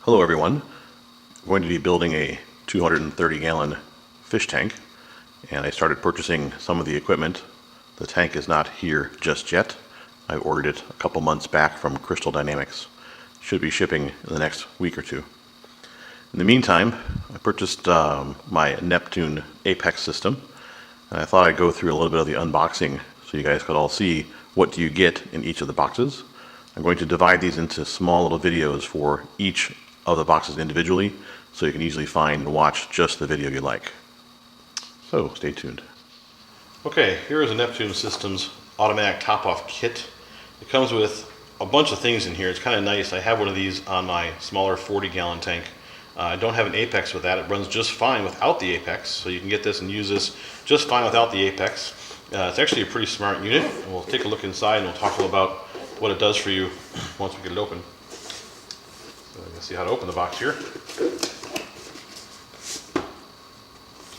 Hello everyone. I'm going to be building a 230-gallon fish tank, and I started purchasing some of the equipment. The tank is not here just yet. I ordered it a couple months back from Crystal Dynamics. Should be shipping in the next week or two. In the meantime, I purchased my Neptune Apex system, and I thought I'd go through a little bit of the unboxing so you guys could all see what do you get in each of the boxes. I'm going to divide these into small little videos for each of the boxes individually, so you can easily find and watch just the video you like. So stay tuned. Okay, here is a Neptune Systems automatic top-off kit. It comes with a bunch of things in here. It's kind of nice. I have one of these on my smaller 40-gallon tank. I don't have an Apex with that. It runs just fine without the Apex, so you can get this and use this just fine without the Apex. It's actually a pretty smart unit, and we'll take a look inside and we'll talk a little about what it does for you once we get it open. So you can see how to open the box here. So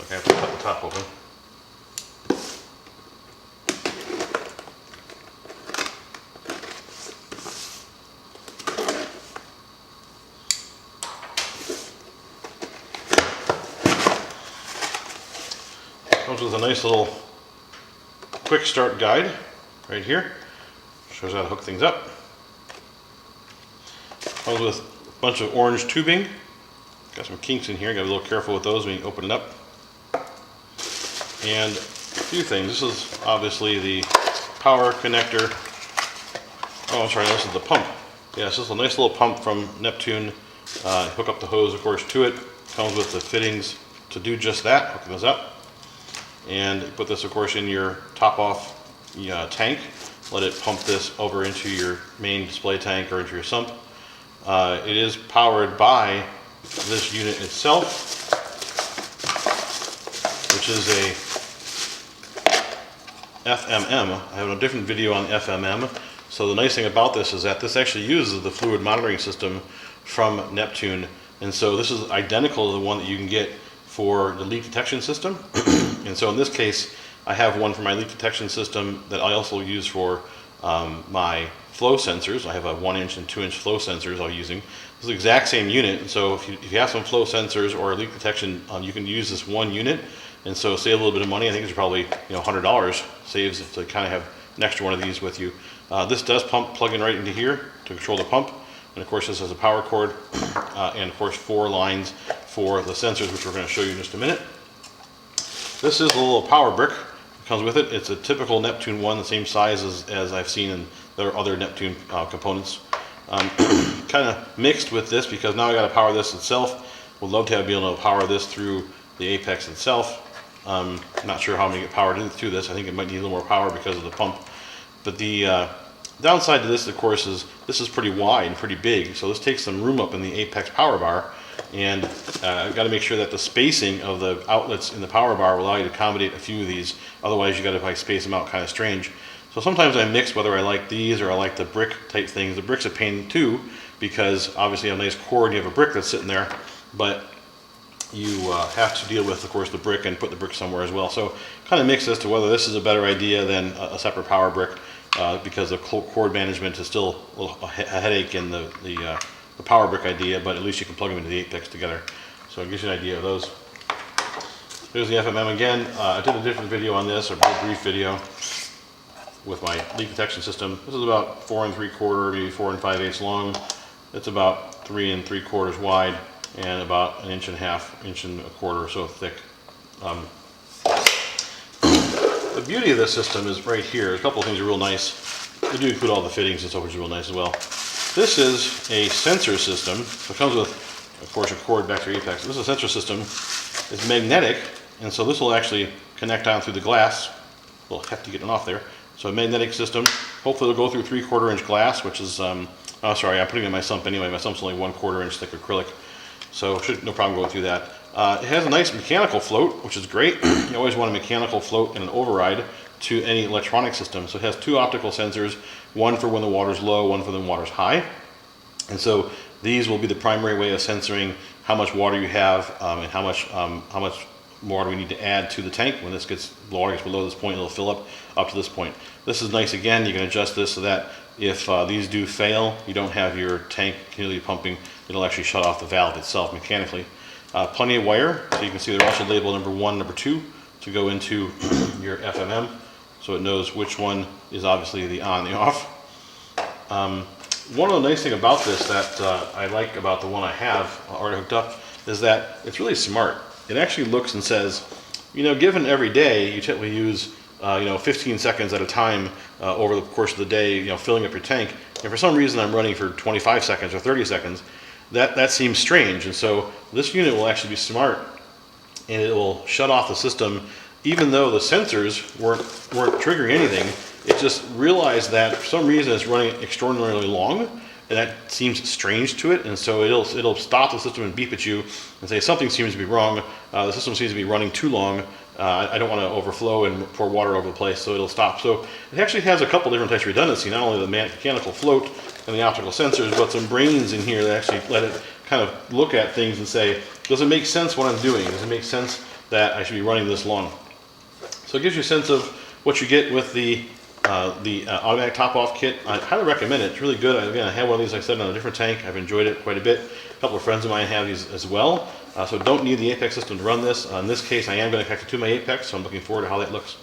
I have to cut the top open. Comes with a nice little quick start guide right here. Shows how to hook things up. Comes with a bunch of orange tubing. Got some kinks in here. Got to be a little careful with those when you open it up. And a few things. This is obviously the power connector. Oh, I'm sorry. This is the pump. Yeah, this is a nice little pump from Neptune. Hook up the hose, of course, to it. Comes with the fittings to do just that. Hooking this up. And put this, of course, in your top-off tank. Let it pump this over into your main display tank or into your sump. It is powered by this unit itself, which is a FMM. I have a different video on FMM. So the nice thing about this is that this actually uses the fluid monitoring system from Neptune. And so this is identical to the one that you can get for the leak detection system. And so in this case, I have one for my leak detection system that I also use for my flow sensors. I have a 1-inch and 2-inch flow sensors I'm using. This is the exact same unit, and so if you have some flow sensors or leak detection, you can use this one unit, and so save a little bit of money. I think it's probably $100 saves to kind of have an extra one of these with you. This does plug in right into here to control the pump, and of course this has a power cord, and of course 4 lines for the sensors, which we're going to show you in just a minute. This is a little power brick. Comes with it. It's a typical Neptune one, the same size as I've seen in their other Neptune components. Kind of mixed with this because now I got to power this itself. Would love to be able to power this through the Apex itself. I'm not sure how I'm going to get powered into this. I think it might need a little more power because of the pump. But the downside to this, of course, is this is pretty wide and pretty big, so this takes some room up in the Apex power bar. And I've got to make sure that the spacing of the outlets in the power bar will allow you to accommodate a few of these. Otherwise, you got to space them out kind of strange. So sometimes I mix whether I like these or I like the brick type things. The brick's a pain too, because obviously you have a nice cord and you have a brick that's sitting there, but you have to deal with, of course, the brick and put the brick somewhere as well. So kind of mix as to whether this is a better idea than a separate power brick, because the cord management is still a headache in the power brick idea, but at least you can plug them into the Apex together. So it gives you an idea of those. Here's the FMM again. I did a different video on this, a very brief video with my leak detection system. This is about 4 3/4, maybe 4 5/8 long. It's about 3 3/4 wide and about 1.5 inches, 1.25 inches or so thick. The beauty of this system is right here. There's a couple of things that are real nice. They do include all the fittings and stuff, which is real nice as well. This is a sensor system. So it comes with, of course, a cord back to your Apex. This is a sensor system. It's magnetic, and so this will actually connect on through the glass. A little hefty getting off there. So a magnetic system. Hopefully it'll go through 3/4 inch glass, which is, oh sorry, I'm putting it in my sump anyway. My sump's only 1/4 inch thick acrylic, so no problem going through that. It has a nice mechanical float, which is great. You always want a mechanical float and an override to any electronic system. So it has 2 optical sensors, one for when the water's low, one for when the water's high. And so these will be the primary way of censoring how much water you have, and how much water we need to add to the tank. When the water gets below this point, it'll fill up to this point. This is nice again. You can adjust this so that if these do fail, you don't have your tank continually pumping, it'll actually shut off the valve itself mechanically. Plenty of wire, so you can see they're also labeled number 1, number 2 to go into your FMM, so it knows which one is obviously the on, the off. One of the nice things about this that I like about the one I have already hooked up is that it's really smart. It actually looks and says, you know, given every day, you typically use 15 seconds at a time over the course of the day, filling up your tank. And for some reason I'm running for 25 seconds or 30 seconds. That seems strange. And so this unit will actually be smart, and it will shut off the system even though the sensors weren't triggering anything. It just realized that for some reason it's running extraordinarily long, and that seems strange to it, and so it'll stop the system and beep at you and say something seems to be wrong. The system seems to be running too long. I don't want to overflow and pour water over the place, so it'll stop. So it actually has a couple different types of redundancy, not only the mechanical float and the optical sensors, but some brains in here that actually let it kind of look at things and say, does it make sense what I'm doing? Does it make sense that I should be running this long? So it gives you a sense of what you get with the automatic top-off kit. I highly recommend it. It's really good. Again, I have one of these, like I said, on a different tank. I've enjoyed it quite a bit. A couple of friends of mine have these as well. So don't need the Apex system to run this. In this case, I am going to connect it to my Apex, so I'm looking forward to how that looks